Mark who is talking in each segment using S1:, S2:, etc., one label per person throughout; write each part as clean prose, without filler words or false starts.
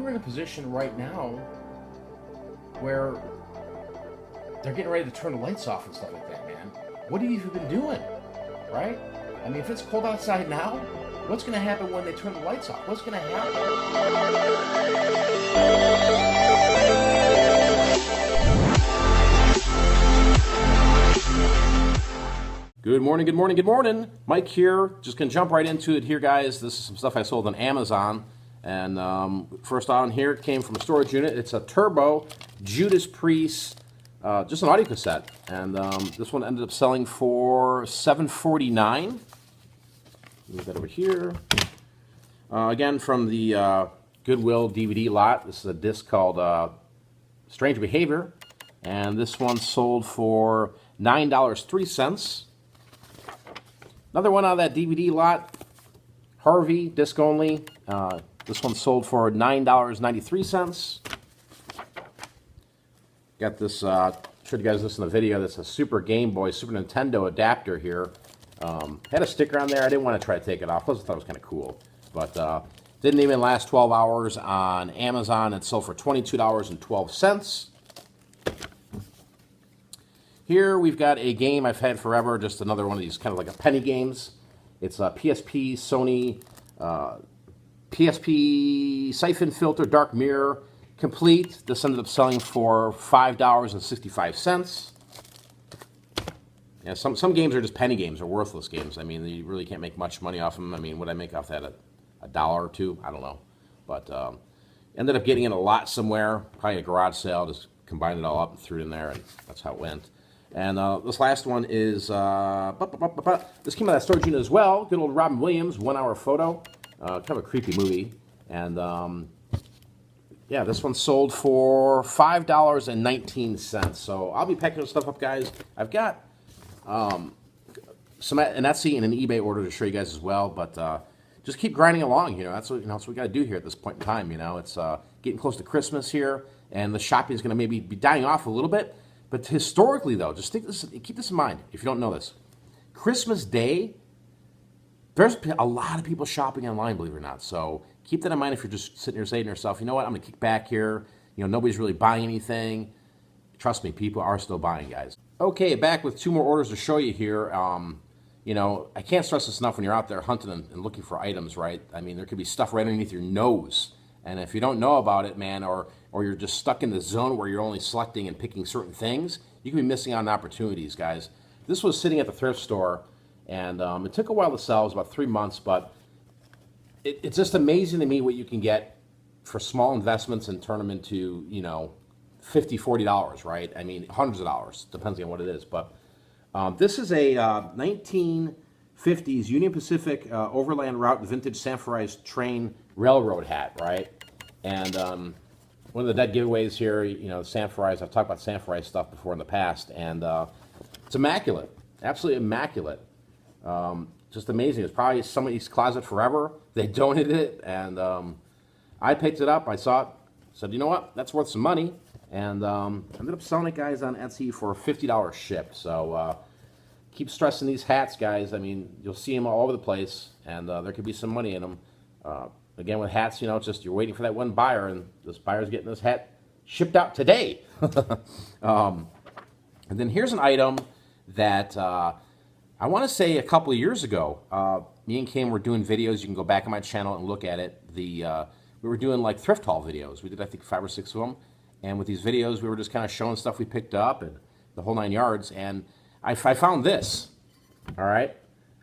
S1: we're in a position right now where they're getting ready to turn the lights off and stuff like that, man. What have you been doing, right? I mean, if it's cold outside now, what's going to happen when they turn the lights off? What's going to happen? Good morning, good morning, good morning. Mike here. Just going to jump right into it here, guys. This is some stuff I sold on Amazon. And first on here, it came from a storage unit. It's a Turbo Judas Priest, just an audio cassette. And this one ended up selling for $7.49. Move that over here. Again, from the Goodwill DVD lot. This is a disc called Strange Behavior. And this one sold for $9.03. Another one out of that DVD lot, Harvey, disc only. This one sold for $9.93. Got this, showed you guys this in the video. That's a Super Game Boy, Super Nintendo adapter here. Had a sticker on there. I didn't want to try to take it off. Plus, I thought it was kind of cool. But didn't even last 12 hours on Amazon. It sold for $22.12. Here we've got a game I've had forever. Just another one of these kind of like a penny games. It's a PSP, Sony, PSP Siphon Filter Dark Mirror Complete. This ended up selling for $5.65. Yeah, some games are just penny games or worthless games. I mean, you really can't make much money off them. I mean, what I make off that, a dollar or two? I don't know. But ended up getting it a lot somewhere, probably a garage sale, just combined it all up and threw it in there, and that's how it went. And this last one is, this came out of that storage unit as well. Good old Robin Williams, 1 hour photo. Kind of a creepy movie. And yeah, this one sold for $5.19. So I'll be packing this stuff up, guys. I've got some an Etsy and an eBay order to show you guys as well. But just keep grinding along. That's what that's what we got to do here at this point in time. It's getting close to Christmas here, and the shopping is going to maybe be dying off a little bit. But historically, though, just keep this in mind if you don't know this. Christmas Day, there's a lot of people shopping online, believe it or not. So keep that in mind if you're just sitting here saying to yourself, you know what, I'm going to kick back here. Nobody's really buying anything. Trust me, people are still buying, guys. Okay, back with 2 more orders to show you here. I can't stress this enough when you're out there hunting and looking for items, right? I mean, there could be stuff right underneath your nose. And if you don't know about it, man, or you're just stuck in the zone where you're only selecting and picking certain things, you can be missing out on opportunities, guys. This was sitting at the thrift store, and it took a while to sell. It was about 3 months, but it's just amazing to me what you can get for small investments and turn them into, $50, $40, right? I mean, hundreds of dollars, depending on what it is. But this is a 1950s Union Pacific Overland Route vintage Sanforized train railroad hat, right? And one of the dead giveaways here, Sanforized, I've talked about Sanforized stuff before in the past, and it's immaculate, absolutely immaculate. Just amazing. It's probably somebody's closet forever. They donated it, and I picked it up. I saw it, said, you know what, that's worth some money, and ended up selling it, guys, on Etsy for $50 shipped. So keep stressing these hats, guys. I mean, you'll see them all over the place, and there could be some money in them. Again, with hats, it's just you're waiting for that one buyer, and this buyer's getting this hat shipped out today. And then here's an item that I want to say a couple of years ago, me and Kim were doing videos. You can go back on my channel and look at it. We were doing like Thrift Haul videos. We did, I think, 5 or 6 of them. And with these videos, we were just kind of showing stuff we picked up and the whole 9 yards. And I found this, all right?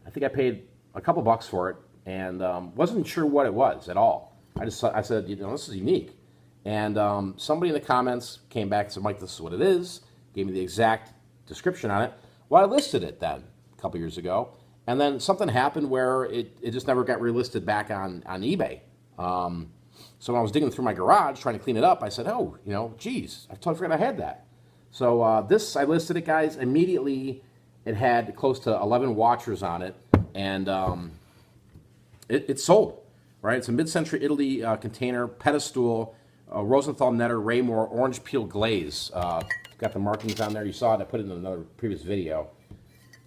S1: I think I paid a couple bucks for it. And wasn't sure what it was at all. I said, this is unique. And somebody in the comments came back and said, Mike, this is what it is. Gave me the exact description on it. Well, I listed it then a couple years ago. And then something happened where it just never got relisted back on eBay. So when I was digging through my garage trying to clean it up, I said, oh, geez, I totally forgot I had that. So I listed it, guys. Immediately, it had close to 11 watchers on it. And It's sold, right? It's a mid-century Italy container, pedestal, Rosenthal Netter, Raymore, orange peel glaze. Got the markings on there. You saw it. I put it in another previous video.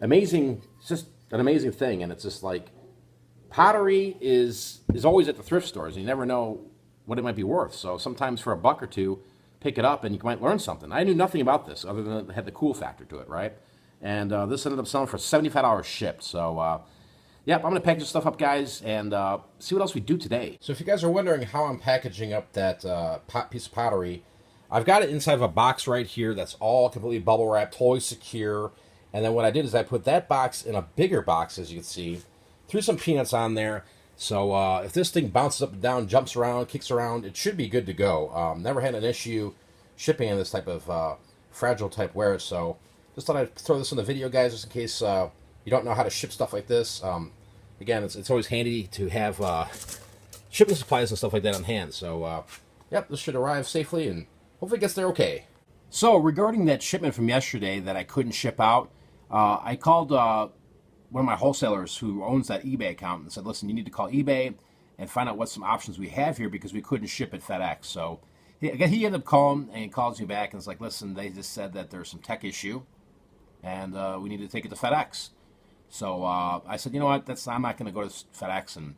S1: Amazing. It's just an amazing thing. And it's just like pottery is always at the thrift stores. And you never know what it might be worth. So sometimes for $1 or $2, pick it up and you might learn something. I knew nothing about this other than it had the cool factor to it, right? And this ended up selling for $75 shipped. So, yep, I'm going to package this stuff up, guys, and see what else we do today. So if you guys are wondering how I'm packaging up that piece of pottery, I've got it inside of a box right here that's all completely bubble wrapped, totally secure. And then what I did is I put that box in a bigger box, as you can see, threw some peanuts on there. So if this thing bounces up and down, jumps around, kicks around, it should be good to go. Never had an issue shipping in this type of fragile type ware, so just thought I'd throw this in the video, guys, just in case you don't know how to ship stuff like this. Again, it's always handy to have shipping supplies and stuff like that on hand. So, yep, this should arrive safely and hopefully it gets there okay. So, regarding that shipment from yesterday that I couldn't ship out, I called one of my wholesalers who owns that eBay account and said, listen, you need to call eBay and find out what some options we have here because we couldn't ship it FedEx. So, he ended up calling and he calls me back and it's like, listen, they just said that there's some tech issue and we need to take it to FedEx. So I said, you know what, I'm not going to go to FedEx and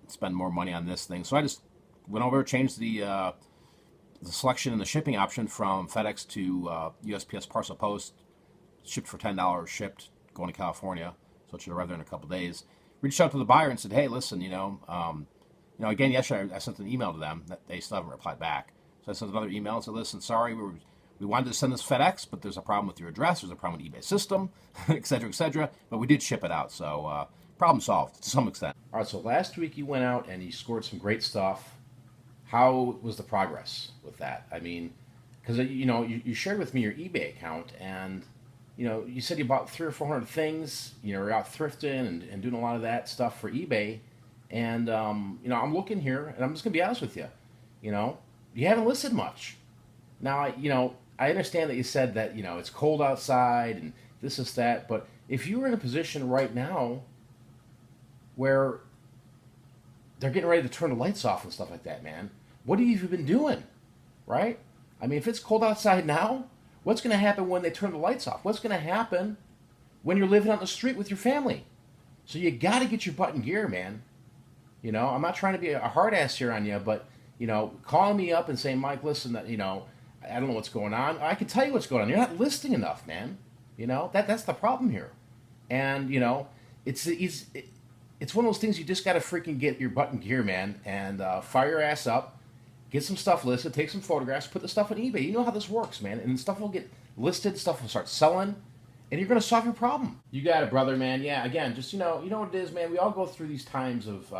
S1: spend more money on this thing. So I just went over, changed the selection and the shipping option from FedEx to USPS Parcel Post, shipped for $10, shipped, going to California. So it should arrive there in a couple days. Reached out to the buyer and said, hey, listen, again, yesterday I sent an email to them that they still haven't replied back. So I sent another email and said, listen, sorry, we wanted to send this FedEx, but there's a problem with your address, there's a problem with eBay system, etc., but we did ship it out, so problem solved to some extent. All right, so last week you went out and you scored some great stuff. How was the progress with that? I mean, because, you shared with me your eBay account, and, you said you bought 300 or 400 things, you're out thrifting and doing a lot of that stuff for eBay, and, I'm looking here, and I'm just going to be honest with you, you haven't listed much. Now, I understand that you said that, it's cold outside and this is that, but if you were in a position right now where they're getting ready to turn the lights off and stuff like that, man, what have you been doing, right? I mean, if it's cold outside now, what's going to happen when they turn the lights off? What's going to happen when you're living on the street with your family? So you got to get your butt in gear, man. I'm not trying to be a hard ass here on you, but, calling me up and saying, Mike, listen, that, I don't know what's going on. I can tell you what's going on. You're not listing enough, man. That's the problem here. And, it's one of those things you just got to freaking get your butt in gear, man, and fire your ass up, get some stuff listed, take some photographs, put the stuff on eBay. You know how this works, man. And stuff will get listed, stuff will start selling, and you're going to solve your problem. You got it, brother, man. Yeah, again, just, you know what it is, man. We all go through these times of,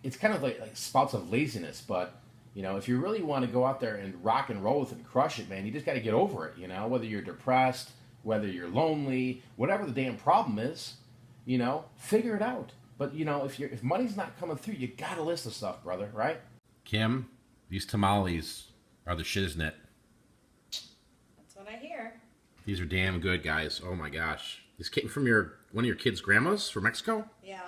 S1: it's kind of like spouts of laziness, but if you really want to go out there and rock and roll with it and crush it, man, you just got to get over it, whether you're depressed, whether you're lonely, whatever the damn problem is, figure it out. But, if money's not coming through, you got to list the stuff, brother, right? Kim, these tamales are the shiznit.
S2: That's what I hear.
S1: These are damn good, guys. Oh, my gosh. These came from one of your kids' grandmas from Mexico?
S2: Yeah.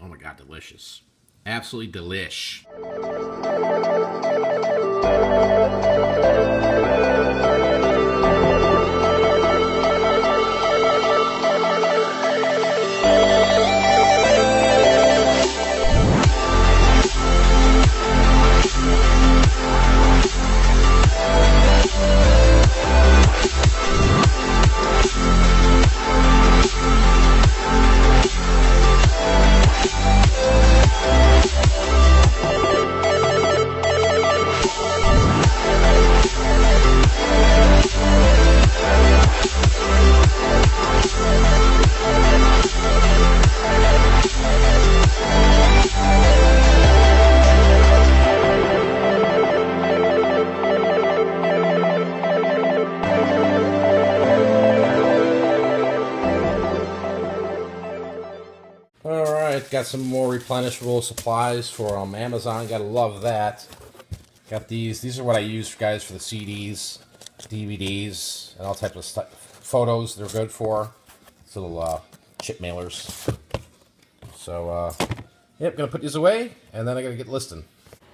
S1: Oh, my God, delicious. Absolutely delish. Got some more replenishable supplies for Amazon. Gotta love that. Got these. These are what I use, guys, for the CDs, DVDs, and all types of stuff. Photos they're good for. These little chip mailers. So, yep, gonna put these away, and then I gotta get listing.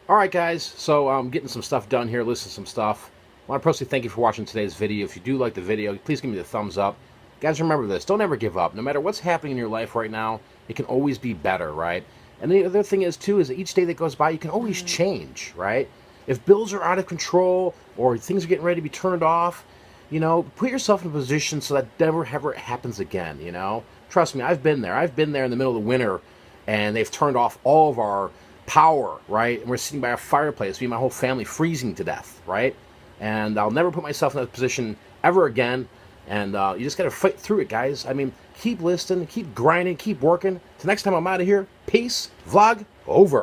S1: All right, guys. So I'm getting some stuff done here, listing some stuff. I want to personally thank you for watching today's video. If you do like the video, please give me the thumbs up. Guys, remember this. Don't ever give up. No matter what's happening in your life right now, it can always be better, right? And the other thing is, too, is that each day that goes by, you can always change, right? If bills are out of control or things are getting ready to be turned off, you know, put yourself in a position so that never ever happens again, you know? Trust me, I've been there. I've been there in the middle of the winter, and they've turned off all of our power, right? And we're sitting by a fireplace, me and my whole family freezing to death, right? And I'll never put myself in that position ever again. And you just got to fight through it, guys. I mean, keep listening, keep grinding, keep working. Till next time I'm out of here, peace, vlog, over.